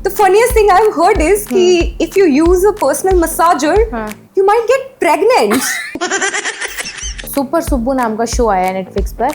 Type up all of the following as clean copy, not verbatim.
The funniest thing I've heard is कि if you use a personal massager, you might get pregnant. Super Subbu नाम का show आया है Netflix पर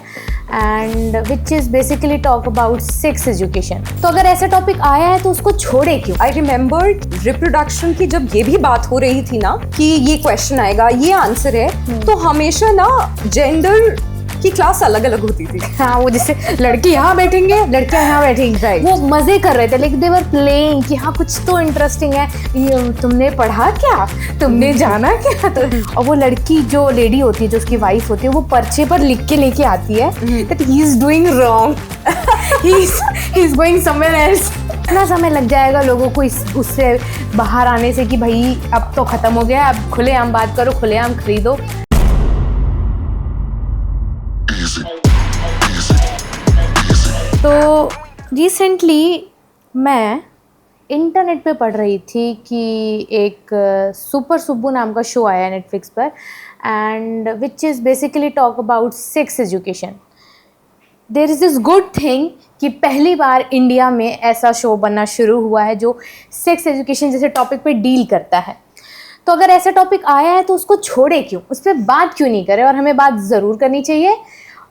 and which is basically talk about sex education. तो अगर ऐसा टॉपिक आया है तो उसको छोड़े क्यों? I remember रिप्रोडक्शन की जब ये भी बात हो रही थी ना कि ये क्वेश्चन आएगा, ये आंसर है, तो हमेशा ना जेंडर की क्लास अलग अलग होती थी। हाँ, वो जैसे लड़के यहाँ बैठेंगे, लड़कियाँ यहाँ बैठेंगी, वो मजे कर रहे थे, लेकिन दे वर प्लेइंग कि हाँ कुछ तो इंटरेस्टिंग है, ये तुमने पढ़ा क्या, तुमने जाना क्या? तो और वो लड़की जो लेडी होती है, जो उसकी वाइफ होती है, वो पर्चे पर लिख के लेके आती है that he is doing wrong, he is going somewhere else. इतना समय लग जाएगा लोगों को उससे बाहर आने से कि भाई अब तो खत्म हो गया, अब खुलेआम बात करो, खुलेआम खरीदो। तो रिसेंटली मैं इंटरनेट पे पढ़ रही थी कि एक सुपर सुब्बू नाम का शो आया है नेटफ्लिक्स पर and which is basically talk about sex education. There is this good thing कि पहली बार इंडिया में ऐसा शो बनना शुरू हुआ है जो सेक्स एजुकेशन जैसे टॉपिक पे डील करता है। तो अगर ऐसा टॉपिक आया है तो उसको छोड़े क्यों, उस पर बात क्यों नहीं करें, और हमें बात ज़रूर करनी चाहिए।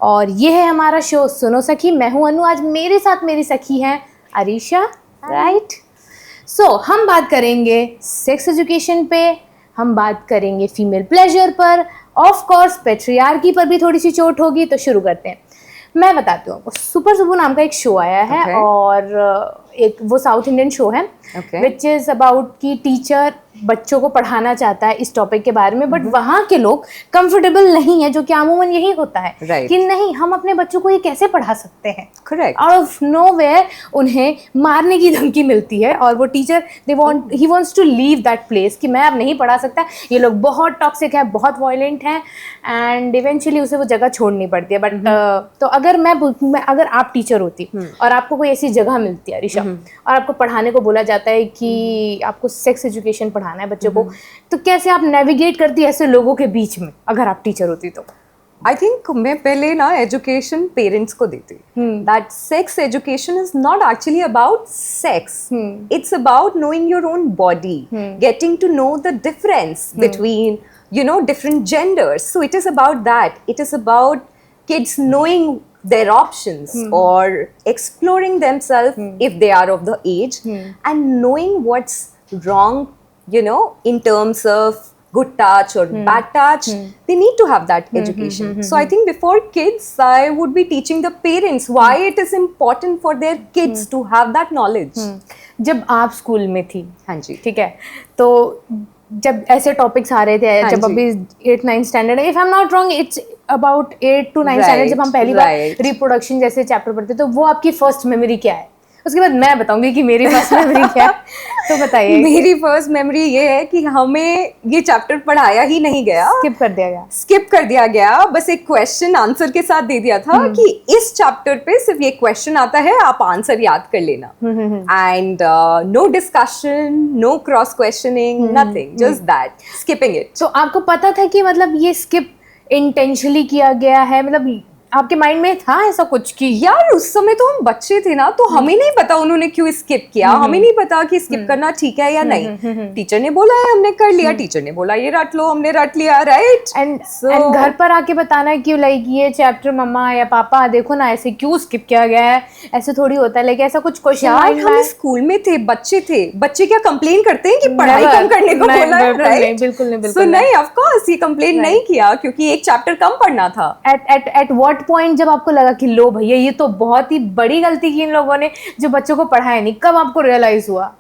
और ये है हमारा शो सुनो सखी, मैं हूँ अनु, आज मेरे साथ मेरी सखी हैं अरीशा, राइट। सो हम बात करेंगे सेक्स एजुकेशन पे, हम बात करेंगे फीमेल प्लेजर पर, ऑफ कोर्स पेट्रियार्की पर भी थोड़ी सी चोट होगी। तो शुरू करते हैं। मैं बताती हूँ आपको, सुपर सुब्बू नाम का एक शो आया है और एक वो साउथ इंडियन शो है विच इज़ अबाउट कि टीचर बच्चों को पढ़ाना चाहता है इस टॉपिक के बारे में, बट वहाँ के लोग कंफर्टेबल नहीं है, जो कि अमूमन यही होता है कि नहीं हम अपने बच्चों को ये कैसे पढ़ा सकते हैं। करेक्ट। आउट ऑफ नोवेयर उन्हें मारने की धमकी मिलती है और वो टीचर ही wants to leave that place कि मैं अब नहीं पढ़ा सकता, ये लोग बहुत टॉक्सिक है, बहुत वायलेंट हैं, एंड इवेंचुअली उसे वो जगह छोड़नी पड़ती है। बट तो अगर आप टीचर होती और आपको कोई ऐसी जगह मिलती है अरीशा और आपको पढ़ाने को बोला जाता है कि आपको सेक्स एजुकेशन पढ़ाना है बच्चों को, तो कैसे आप नेविगेट करती ऐसे लोगों के बीच में अगर आप टीचर होती तो? आई थिंक मैं पहले ना एजुकेशन पेरेंट्स को देती, that sex education is not actually about sex, it's about knowing your own body, getting to know the difference between different genders. So it is about that. It is about kids knowing their options or exploring themselves if they are of the age and knowing what's wrong, in terms of good touch or bad touch. They need to have that education. So I think before kids, I would be teaching the parents why it is important for their kids to have that knowledge. जब आप school में थी, हाँ जी, ठीक है, तो जब ऐसे टॉपिक्स आ रहे थे, जब अभी 8-9 standard, if I am not wrong it's about 8 to 9 standard, जब हम पहली बार रिप्रोडक्शन जैसे चैप्टर पढ़ते, तो वो आपकी फर्स्ट मेमोरी क्या है? उसके बाद मैं बताऊंगी कि मेरी फर्स्ट मेमोरी क्या है। तो बताइए। मेरी फर्स्ट मेमोरी ये है कि हमें ये चैप्टर पढ़ाया ही नहीं गया, स्किप कर दिया गया, बस एक क्वेश्चन आंसर के साथ दे दिया था कि इस चैप्टर पे सिर्फ ये क्वेश्चन आता है, आप आंसर याद कर लेना, and no discussion, no cross questioning, nothing, just that, skipping इट। तो आपको पता था कि मतलब ये स्किप इंटेंशनली किया गया है, मतलब आपके माइंड में था ऐसा कुछ कि यार उस समय तो हम बच्चे थे ना, तो हमें नहीं पता उन्होंने क्यों स्किप किया, हमें नहीं पता कि स्किप करना ठीक है या नहीं। टीचर ने बोला है, हमने कर लिया, टीचर ने बोला ये रट लो, हमने रट लिया, राइट। एंड घर पर आके बताना कि लाइक ये चैप्टर मम्मा या पापा देखो ना ऐसे क्यों स्किप किया गया है, ऐसे थोड़ी होता है, लाइक ऐसा कुछ क्वेश्चन। हम स्कूल में थे, बच्चे क्या कंप्लेन करते हैं कि पढ़ाई कम करने को बोला है, राइट? बिल्कुल नहीं, सो नहीं, ऑफ कोर्स ये कंप्लेन नहीं किया क्योंकि एक चैप्टर कम पढ़ना था। एट व्हाट पॉइंट जब आपको लगा कि लो भैया ये तो बहुत ही बड़ी गलती की इन लोगों ने जो बच्चों को पढ़ाया नहीं, कब आपको रियलाइज हुआ?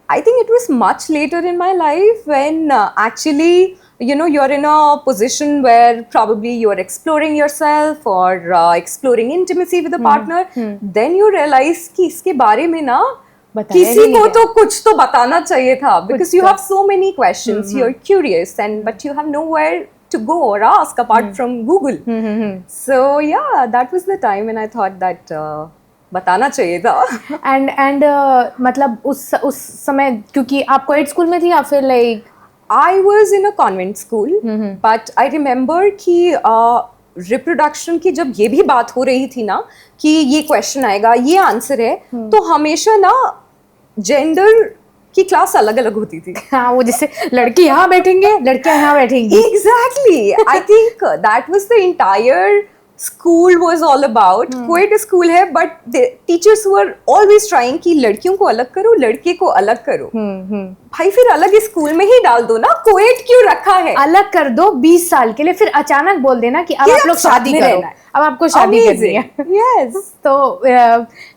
I think it was much later in my life when actually you're in a position where probably you're exploring yourself or exploring intimacy with a partner, then you realize कि इसके बारे में ना किसी को तो कुछ तो बताना चाहिए था, because you have so many questions, you're curious but you have nowhere to go or ask apart from Google. So yeah, that was the time when I thought that बताना चाहिए था। and मतलब उस समय क्योंकि आप कोएड स्कूल में थी या फिर like? I was in a convent school, but I remember कि रिप्रोडक्शन की जब ये भी बात हो रही थी ना कि ये क्वेश्चन आएगा, ये आंसर है, तो हमेशा ना जेंडर की क्लास अलग अलग होती थी. हाँ, वो जैसे लड़के यहाँ बैठेंगे, लड़कियाँ यहाँ बैठेंगी. Exactly. I think that was the entire school was all about. Coed school है, but the teachers were always trying कि लड़कियों को अलग करो, लड़के को अलग करो. भाई फिर अलग स्कूल में ही डाल दो ना, कोएड क्यों रखा है? अलग कर दो 20 साल के लिए, फिर अचानक बोल देना कि अब आप लोग शादी करो, अब आपको शादी करनी है. Yes. तो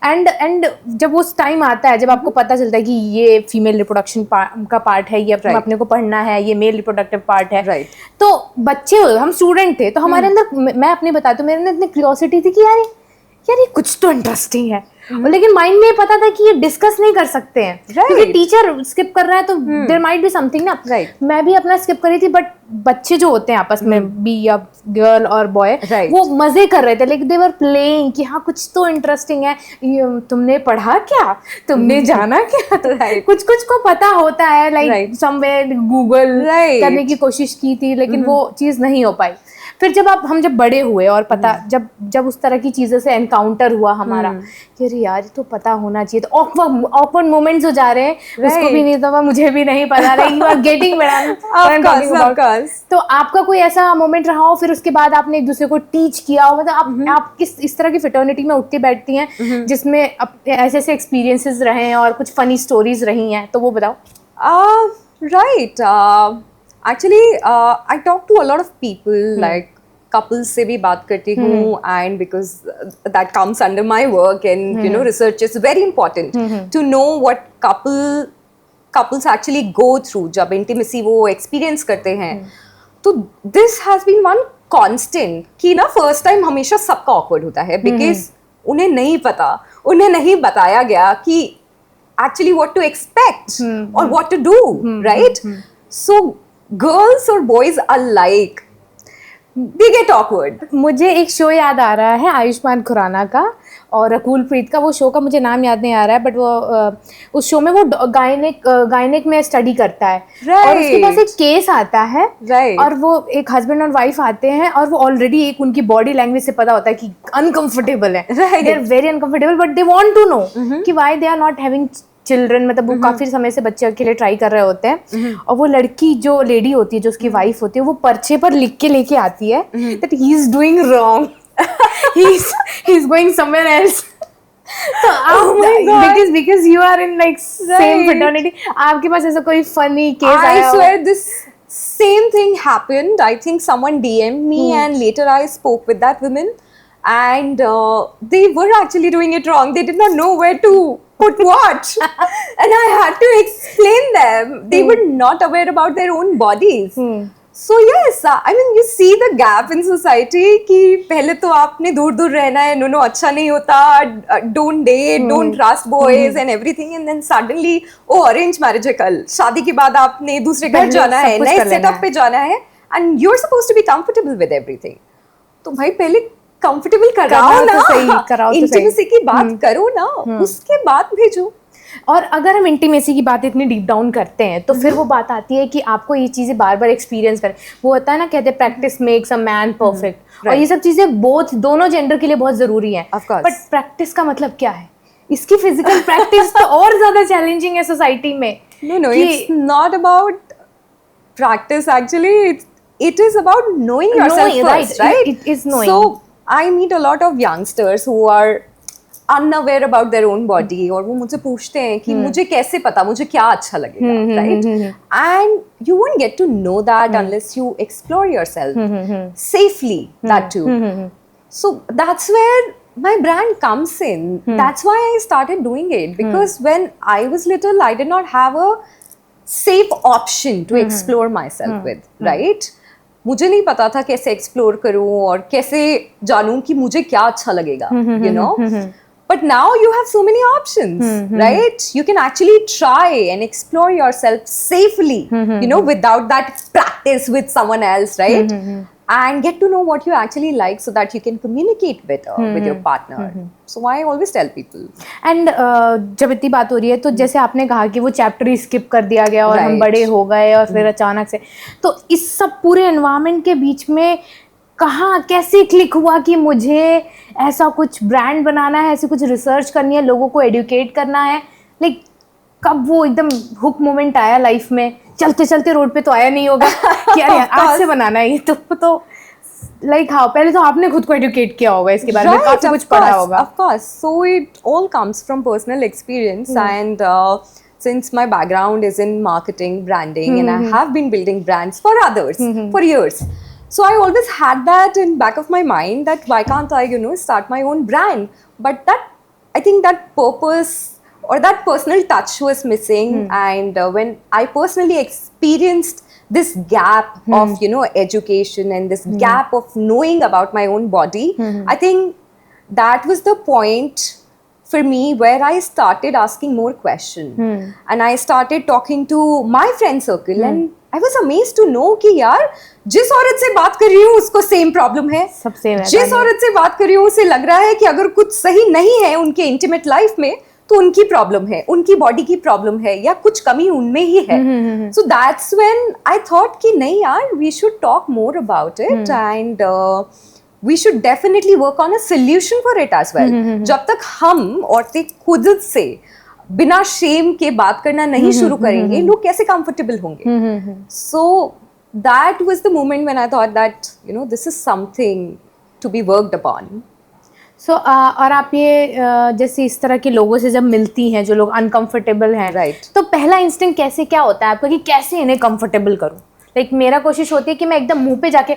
एंड जब उस टाइम आता है जब आपको पता चलता है कि ये फीमेल रिप्रोडक्शन का पार्ट है, ये अपने को पढ़ना है, ये मेल रिप्रोडक्टिव पार्ट है, Right. तो बच्चे हम स्टूडेंट थे, तो हमारे अंदर, मैं अपनी बताती हूँ, मेरे अंदर इतनी क्यूरियोसिटी थी कि यार ये कुछ तो इंटरेस्टिंग है. लेकिन माइंड में ये पता था कि ये डिस्कस नहीं कर सकते हैं, क्योंकि टीचर स्किप कर रहा है तो देयर माइट बी समथिंग ना. मैं भी अपना स्किप कर रही थी, बट बच्चे जो होते हैं आपस में, बी या गर्ल और बॉय, वो मजे कर रहे थे, लाइक दे वर प्लेइंग कि हाँ कुछ तो इंटरेस्टिंग है. तुमने पढ़ा क्या, तुमने जाना क्या, कुछ कुछ को पता होता है, लाइक समवेयर गूगल करने की कोशिश की थी, लेकिन वो चीज नहीं हो पाई. फिर जब हम जब बड़े हुए और पता जब उस तरह की चीज़ों से एनकाउंटर हुआ हमारा कि अरे यार ये तो पता होना चाहिए, तो ऑकवर्ड मोमेंट्स हो जा रहे हैं, उसको भी नहीं पता, मुझे भी नहीं पता, like you are getting where. तो आपका कोई ऐसा मोमेंट रहा हो, फिर उसके बाद आपने एक दूसरे को टीच किया हो, मतलब आप किस इस तरह की फ्रेटर्निटी में उठती बैठती हैं जिसमें ऐसे ऐसे एक्सपीरियंसेस रहे हैं और कुछ फनी स्टोरीज रही हैं, तो वो बताओ. Right. Actually, I talk to a lot of people, like couples से भी बात करती हूँ, and because that comes under my work, and you know, research is very important to know what couples actually go through जब intimacy वो experience करते हैं. तो this has been one constant कि ना first time हमेशा सबका awkward होता है, because उन्हें नहीं पता, उन्हें नहीं बताया गया कि actually what to expect or what to do, right? So girls or boys alike, they get awkward. मुझे एक शो याद आ रहा है आयुष्मान खुराना का और रकुल प्रीत का. वो शो का मुझे नाम याद नहीं आ रहा है, बट वो उस शो में वो गायनिक में स्टडी करता है, और उसके पास एक केस आता है, और वो एक हस्बैंड और वाइफ आते हैं, और वो ऑलरेडी एक उनकी बॉडी लैंग्वेज से पता होता है कि अनकंफर्टेबल है, they are very uncomfortable, but they want to know कि why they are not having children. मतलब वो काफी समय से बच्चे के लिए ट्राई कर रहे होते हैं, और वो लड़की जो लेडी होती है, जो उसकी वाइफ होती है, वो पर्चे पर लिख के लेके आती है that he is doing wrong, he is going somewhere else. तो आप because you are in like same fraternity, आपके पास ऐसा कोई funny case आया हो? I swear this same thing happened. I think someone DM'd me and later I spoke with that woman, and they were actually doing it wrong. They did not know where to put what, and I had to explain them. They were not aware about their own bodies. So yes, I mean you see the gap in society कि पहले तो आपने दूर दूर रहना है, no अच्छा नहीं होता, don't date, don't trust boys and everything, and then suddenly oh arrange marriage है, कल शादी के बाद आपने दूसरे घर जाना है, नए सेटअप पे जाना है, and you're supposed to be comfortable with everything. तो भाई पहले कंफर्टेबल कराओ ना, इंटीमेसी की बात करो ना, उसके बाद भेजो. और अगर हम इंटीमेसी की बात इतनी डीप डाउन करते हैं, तो फिर वो बात आती है कि आपको ये चीज़ें बार बार एक्सपीरियंस करें. वो होता है ना, कहते हैं practice makes a man perfect, और ये सब चीज़ें दोनों जेंडर के लिए बहुत ज़रूरी हैं. बट प्रैक्टिस का मतलब क्या है? इसकी फिजिकल प्रैक्टिस तो और ज़्यादा चैलेंजिंग है सोसाइटी में. No, it's not about practice actually. It is about knowing yourself first, right? It is knowing. So I meet a lot of youngsters who are unaware about their own body, और वो मुझसे पूछते हैं कि मुझे कैसे पता मुझे क्या अच्छा लगेगा, right? And you won't get to know that unless you explore yourself safely, that too. So that's where my brand comes in. That's why I started doing it, because when I was little, I did not have a safe option to explore myself with, right? मुझे नहीं पता था कैसे explore करूं और कैसे जानूं कि मुझे क्या अच्छा लगेगा, you know. But now you have so many options, right? You can actually try and explore yourself safely, you know, without that practice with someone else, right? And get to know what you actually like so that you can communicate better with your partner. So I always tell people. And जब इतनी बात हो रही है, तो जैसे आपने कहा कि वो चैप्टर ही स्किप कर दिया गया और हम बड़े हो गए, और फिर अचानक से, तो इस सब पूरे एनवायरनमेंट के बीच में कहाँ कैसे क्लिक हुआ कि मुझे ऐसा कुछ ब्रांड बनाना है, ऐसी कुछ रिसर्च करनी है, लोगों को एडुकेट करना है, लाइक कब वो एकदम हुक मोमेंट आया लाइफ में, चलते चलते रोड पे तो आया नहीं होगा कि अरे आज से बनाना है ये तो लाइक हाँ, पहले तो आपने खुद को एडुकेट किया होगा इसके बारे में, काफी कुछ पढ़ा होगा. Of course. So it all comes from personal experience and since my background is in marketing, branding and I have been building brands for others for years. So I always had that in back of my mind that why can't I, start my own brand? But I think that purpose or that personal touch was missing and when I personally experienced this gap of education and this gap of knowing about my own body, I think that was the point for me where I started asking more questions and I started talking to my friend circle and I was amazed to know कि यार जिस औरत से बात कर रही हूँ उसको सेम प्रॉब्लम है, जिस औरत से बात कर रही हूँ उसे लग रहा है कि अगर कुछ सही नहीं है उनके इंटीमेट लाइफ में तो उनकी प्रॉब्लम है, उनकी बॉडी की प्रॉब्लम है या कुछ कमी उनमें ही है. So that's when I thought कि नहीं यार, we should talk more about it and we should definitely work on a solution for it as well. जब तक हम औरतें खुद से बिना शेम के बात करना नहीं शुरू करेंगे, लोग कैसे कंफर्टेबल होंगे? So that was the moment when I thought that this is something to be worked upon. So और आप ये जैसे इस तरह के लोगों से जब मिलती हैं जो लोग अनकंफर्टेबल हैं, राइट, तो पहला इंस्टिंक्ट कैसे क्या होता है आपका कि कैसे इन्हें कंफर्टेबल करूं? लाइक मेरा कोशिश होती है कि मैं एकदम मुंह पे जाके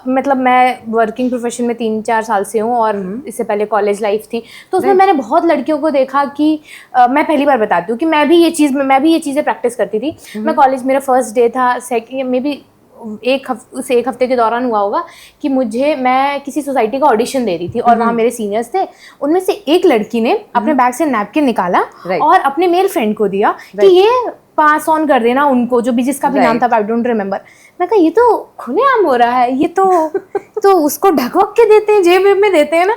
मतलब मैं वर्किंग प्रोफेशन में 3-4 साल से हूँ और इससे पहले कॉलेज लाइफ थी, तो उसमें मैंने बहुत लड़कियों को देखा कि मैं पहली बार बताती हूँ कि मैं भी ये चीज़ें प्रैक्टिस करती थी. मैं कॉलेज, मेरा फर्स्ट डे था, मे बी एक हफ्ते के दौरान हुआ होगा कि मैं किसी सोसाइटी का ऑडिशन दे रही थी और वहाँ मेरे सीनियर्स थे. उनमें से एक लड़की ने अपने बैग से नैपकिन निकाला और अपने मेल फ्रेंड को दिया कि ये पास ऑन कर देना उनको, जो भी जिसका भी नाम था, आई डोंट रिमेम्बर. मैं कहा ये तो खुलेआम हो रहा है, ये तो उसको ढकवक के देते हैं, जेब में देते हैं ना.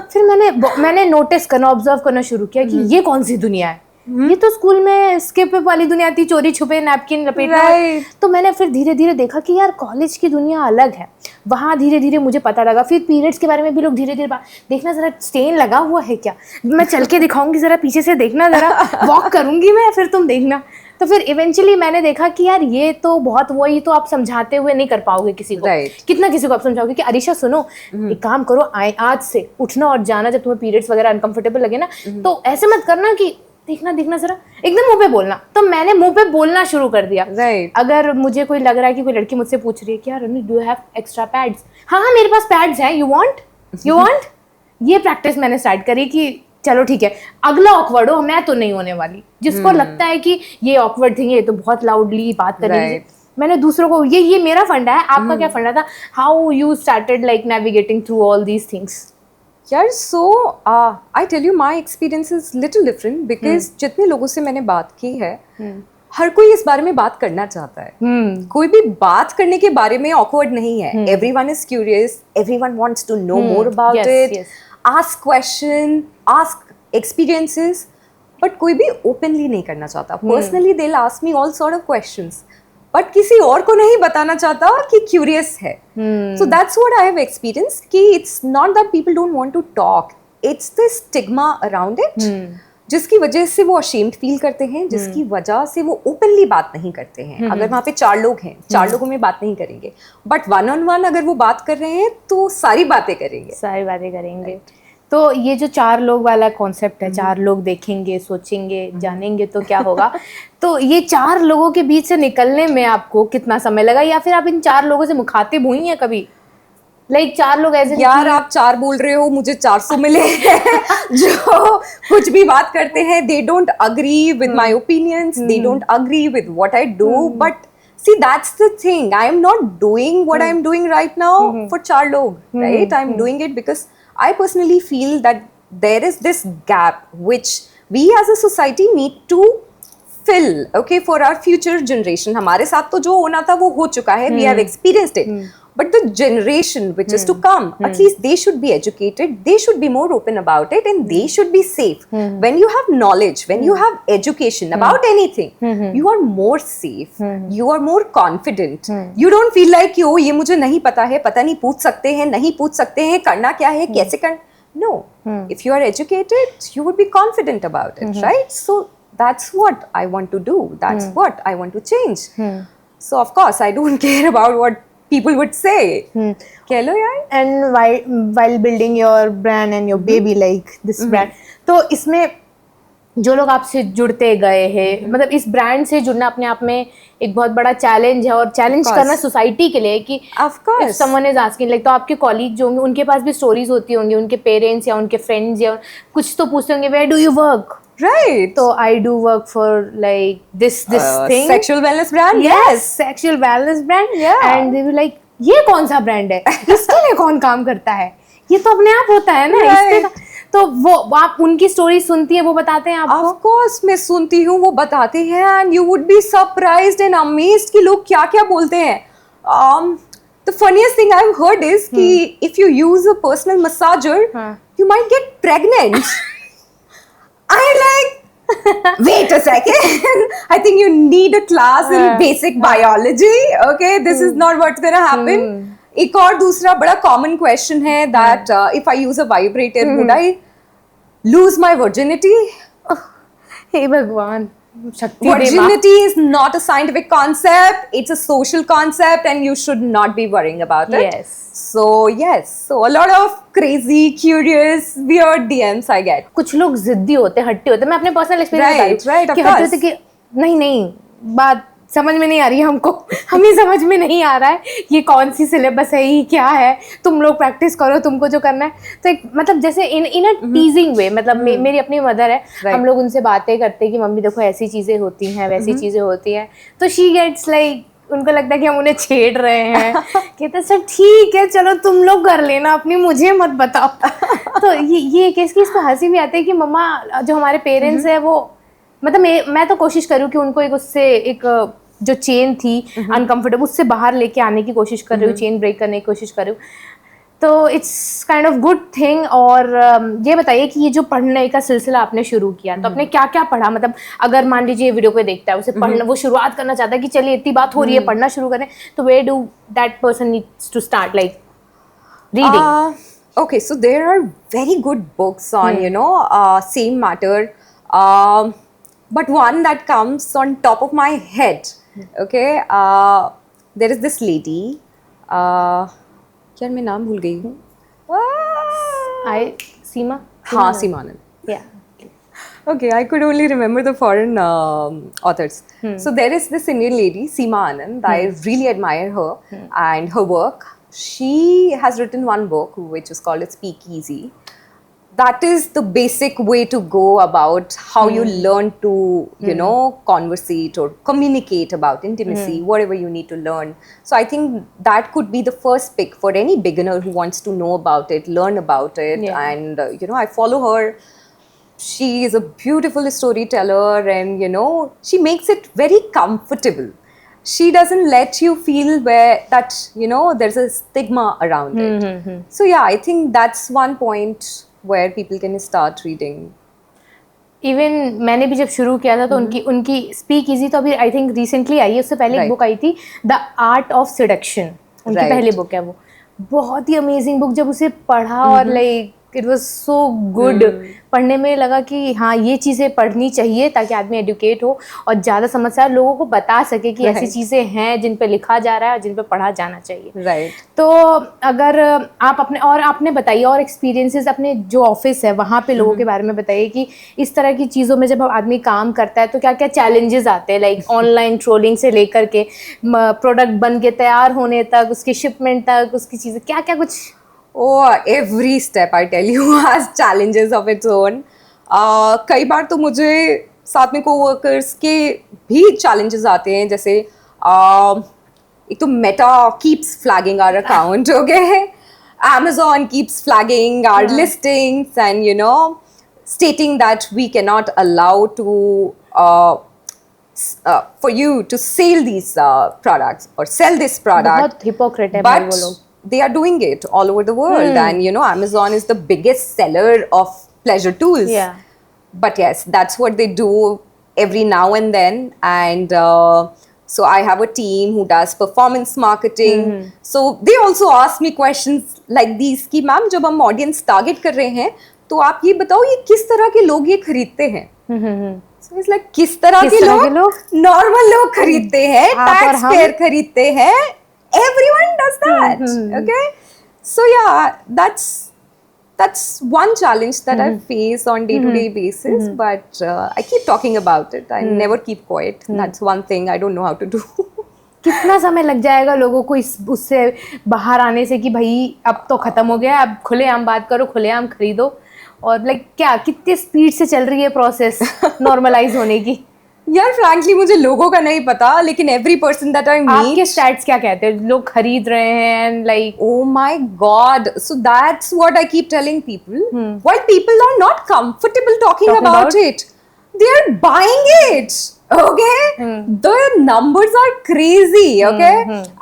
फिर मैंने नोटिस करना, ऑब्जर्व करना शुरू किया कि ये कौन सी दुनिया है. ये तो स्कूल में स्किप वाली दुनिया थी, चोरी छुपे नैपकिन लपेटना. तो मैंने फिर धीरे धीरे देखा कि यार कॉलेज की दुनिया अलग है. वहाँ धीरे धीरे मुझे पता लगा. फिर पीरियड्स के बारे में भी लोग धीरे धीरे देखना जरा स्टेन लगा हुआ है क्या, मैं चल के दिखाऊंगी, जरा पीछे से देखना, जरा वॉक करूंगी मैं, फिर तुम देखना. तो फिर इवेंचुअली मैंने देखा कि यार ये तो बहुत वही तो आप समझाते हुए नहीं कर पाओगे किसी को. कितना किसी को आप समझाओगे कि अरीशा सुनो, एक काम करो, आज से उठना और जाना जब तुम्हें पीरियड्स वगैरह अनकंफर्टेबल लगे ना, तो ऐसे मत करना कि देखना जरा, एकदम मुंह पे बोलना. तो मैंने मुंह पे बोलना शुरू कर दिया. अगर मुझे कोई लग रहा है कि कोई लड़की मुझसे पूछ रही है कि यार do you have extra pads, हाँ मेरे पास पैड्स हैं, यू वांट ये प्रैक्टिस मैंने स्टार्ट करी कि चलो ठीक है, अगला ऑकवर्ड हो, मैं तो नहीं होने वाली. जिसको लगता है कि ये ऑकवर्ड थिंग है, ये तो बहुत लाउडली बात कर रही है, मैंने दूसरों को ये मेरा फंडा है. आपका क्या फंडा था? How you started like navigating through all these things? यार so I tell you my experience is little different because जितने लोगों से मैंने बात की है, हर कोई इस बारे में बात करना चाहता है. कोई भी बात करने के बारे में ऑकवर्ड नहीं है. Everyone is curious, everyone wants to know more about it, ask question, ask experiences, but कोई भी ओपनली नहीं करना चाहता. Personally they will ask me all sort of questions, but किसी और को नहीं बताना चाहता कि क्यूरियस है. So that's what I have experienced कि it's not that people don't want to talk, it's the stigma around it, जिसकी वजह से वो अशेम्ड फील करते हैं, जिसकी वजह से वो ओपनली बात नहीं करते हैं. अगर वहाँ पे 4 लोग हैं, 4 लोगों में बात नहीं करेंगे, बट 1-on-1 अगर वो बात कर रहे हैं तो सारी बातें करेंगे. तो ये जो 4 लोग वाला कॉन्सेप्ट है, 4 लोग देखेंगे, सोचेंगे, जानेंगे तो क्या होगा, तो ये 4 लोगों के बीच से निकलने में आपको कितना समय लगा, या फिर आप इन 4 लोगों से मुखातिब हुई हैं कभी? लाइक 4 लोग ऐसे, यार आप 4 बोल रहे हो, मुझे 400 मिले हैं जो कुछ भी बात करते हैं. They don't agree with my opinions, they don't agree with what I do, but see that's the thing, I am not doing what I am doing right now for 4 log, right? I am doing it because I personally feel that there is this gap which we as a society need to fill, okay, for our future generation. हमारे साथ तो जो होना था वो हो चुका है, we have experienced it, but the generation which is to come, at least they should be educated, they should be more open about it, and they should be safe. When you have knowledge, when you have education about anything, you are more safe, you are more confident, you don't feel like oh ये मुझे नहीं पता है, पता नहीं पूछ सकते हैं, नहीं पूछ सकते हैं, करना क्या है, कैसे करना. No, if you are educated, you would be confident about it, right? So that's what I want to do, that's what I want to change. So of course I don't care about what people would say. कह लो यार. And while building your brand and your baby like this brand, तो इसमें जो लोग आपसे जुड़ते गए हैं, मतलब इस ब्रांड से जुड़ना अपने आप में एक बहुत बड़ा चैलेंज है, और चैलेंज करना सोसाइटी के लिए कि Of course. Someone is asking like, तो आपके कॉलीग जो होंगे उनके पास भी स्टोरीज होती होंगी, उनके पेरेंट्स या उनके फ्रेंड्स या कुछ तो पूछते होंगे where do you work. Right. तो I do work for like this thing, Sexual wellness brand. yes, sexual wellness brand. Yeah. And they were like, ये कौन सा ब्रांड है, इसके लिए कौन काम करता है, ये तो अपने आप होता है ना. Right. तो वो आप उनकी स्टोरी सुनती है, वो बताते हैं आपको. Of course मैं सुनती हूँ, वो बताते हैं, and you would be surprised and amazed कि लोग क्या क्या बोलते हैं. The funniest thing I've heard is कि if you use a personal massager, you might get pregnant. I'm like, wait a second. I think you need a class in basic biology. Okay, this is not what's gonna happen. एक और दूसरा बड़ा common question है that if I use a vibrator, would I lose my virginity? हे भगवान, शक्ति दे माँ. Virginity is not a scientific concept. It's a social concept, and you should not be worrying about it. Yes. So yes, so a lot of crazy, curious, weird DMs I get. कुछ लोग जिद्दी होते हैं, हट्टी होते हैं. मैं अपने पर्सनल एक्सपीरियंस बता रही हूँ right, of कि हट्टी course. होते कि नहीं बात समझ में नहीं आ रही है हमको, हमें समझ में नहीं आ रहा है ये कौन सी सिलेबस है, ये क्या है, तुम लोग प्रैक्टिस करो, तुमको जो करना है. तो एक मतलब जैसे इन अ टीजिंग वे, मतलब मेरी अपनी मदर है, हम लोग उनसे बातें करते हैं कि मम्मी देखो ऐसी चीज़ें होती हैं, वैसी चीज़ें होती हैं, तो शी गेट्स लाइक, उनको लगता है कि हम उन्हें छेड़ रहे हैं. कहते सर ठीक है चलो तुम लोग कर लेना अपनी, मुझे मत बताओ. तो ये केस की इस पर हंसी भी आती है कि मम्मा जो हमारे पेरेंट्स है वो, मतलब मैं तो कोशिश करूँ कि उनको एक उससे एक जो चेन थी अनकंफर्टेबल, उससे बाहर लेके आने की कोशिश कर रही हूँ, चेन ब्रेक करने की कोशिश कर रही हूँ. तो it's kind of good thing. और ये बताइए कि ये जो पढ़ने का सिलसिला आपने शुरू किया, तो आपने क्या क्या पढ़ा, मतलब अगर मान लीजिए वीडियो को देखता है, उसे पढ़ना, वो शुरुआत करना चाहता है कि चलिए इतनी बात हो रही है, पढ़ना शुरू करें, तो where do that person needs to start like reading? Okay, so there are very good books on same matter, but one that comes on top of my head. Okay, there is this lady. यार मैं नाम भूल गई हूँ. सीमा. हाँ, सीमा आनंद. Yeah. Okay, I could only remember the foreign authors. So there is this Indian lady, Seema Anand. I really admire her and her work. She has written one book which is called Speakeasy. That is the basic way to go about how you learn to, conversate or communicate about intimacy, whatever you need to learn. So I think that could be the first pick for any beginner who wants to know about it, learn about it. Yeah. And, I follow her. She is a beautiful storyteller, and, she makes it very comfortable. She doesn't let you feel that, there's a stigma around it. So yeah, I think that's one point where people can start reading. Even मैंने भी जब शुरू किया था तो उनकी speak easy तो अभी आई थिंक रिसेंटली आई है, उससे पहले एक बुक आई थी द आर्ट ऑफ सिडक्शन, उनकी पहली बुक है वो, बहुत ही अमेजिंग बुक. जब उसे पढ़ा और like it was so good, पढ़ने में लगा कि हाँ ये चीज़ें पढ़नी चाहिए ताकि आदमी एडुकेट हो और ज़्यादा समझदार लोगों को बता सके कि ऐसी चीज़ें हैं जिन पे लिखा जा रहा है और जिन पे पढ़ा जाना चाहिए. राइट. तो अगर आप अपने, और आपने बताइए और एक्सपीरियंसेस अपने जो ऑफिस है वहाँ पे लोगों के बारे में बताइए कि इस तरह की चीज़ों में जब आदमी काम करता है तो क्या क्या चैलेंजेस आते हैं, लाइक ऑनलाइन ट्रोलिंग से लेकर के प्रोडक्ट बन के तैयार होने तक, उसकी शिपमेंट तक, उसकी चीज़ें क्या क्या कुछ. Oh, every step I tell you has challenges of its own. कई बार तो मुझे साथ में कोवर्कर्स के भी challenges आते हैं, जैसे एक तो Meta keeps flagging our account, okay? Amazon keeps flagging our listings and stating that we cannot allow to for you to sell these products or sell this product. बहुत hypocrite है भाई वो लोग. They are doing it all over the world, and Amazon is the biggest seller of pleasure tools. Yeah. But yes, that's what they do every now and then, and so I have a team who does performance marketing. So they also ask me questions like these कि ma'am जब हम audience target कर रहे हैं तो आप ये बताओ ये किस तरह के लोग ये खरीदते हैं. So It's like किस तरह के लोग? नॉर्मल लोग खरीदते हैं, टैक्स पेयर खरीदते हैं, everyone does that. Okay, so yeah, that's one challenge that I face on day-to-day basis, but I keep talking about it. I never keep quiet. That's one thing I don't know how to do. कितना समय लग जाएगा लोगों को उससे बाहर आने से कि भाई अब तो खत्म हो गया, अब खुलेआम बात करो, खुलेआम खरीदो, और लाइक क्या कितने स्पीड से चल रही है प्रोसेस नॉर्मलाइज होने की? यार फ्रैंकली मुझे लोगों का नहीं पता, लेकिन every person that I meet, आपके स्टैट्स क्या कहते हैं? लोग खरीद रहे हैं and like oh my god, so that's what I keep telling people. While people are not comfortable talking about it, they are buying it. Okay, the numbers are crazy. Okay,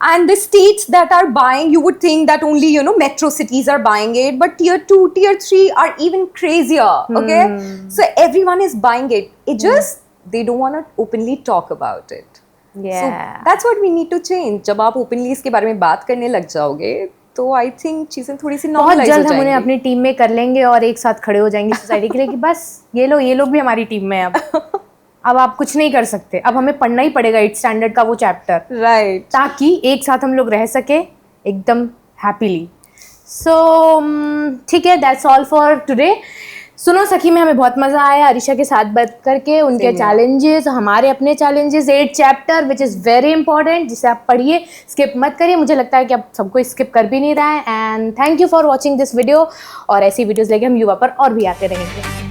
and the states that are buying, you would think that only metro cities are buying it, but tier 2, tier 3 are even crazier. Okay, so everyone is buying it. It just they don't want to openly talk about it. So that's what we need to change. जब आप openly इसके बारे में बात करने लग जाओगे तो I think चीजें थोड़ी सी normalize हो जाएंगी. बहुत जल्द हम उन्हें अपनी टीम में कर लेंगे और एक साथ खड़े हो जाएंगे सोसाइटी के लिए कि बस ये लोग भी हमारी टीम में हैं अब आप कुछ नहीं कर सकते, अब हमें पढ़ना ही पड़ेगा 8th स्टैंडर्ड का वो चैप्टर, राइट, ताकि एक साथ हम लोग रह सके एकदम हैप्पीली. सो ठीक है, दैट्स ऑल फॉर टुडे. सुनो सखी में हमें बहुत मज़ा आया अरीशा के साथ बात करके, उनके चैलेंजेस, हमारे अपने challenges, 8 chapter which is very important, जिसे आप पढ़िए, स्किप मत करिए. मुझे लगता है कि आप सबको स्किप कर भी नहीं रहा है. And thank you for watching this video, और ऐसी वीडियोज़ लेके हम युवा पर और भी आते रहेंगे.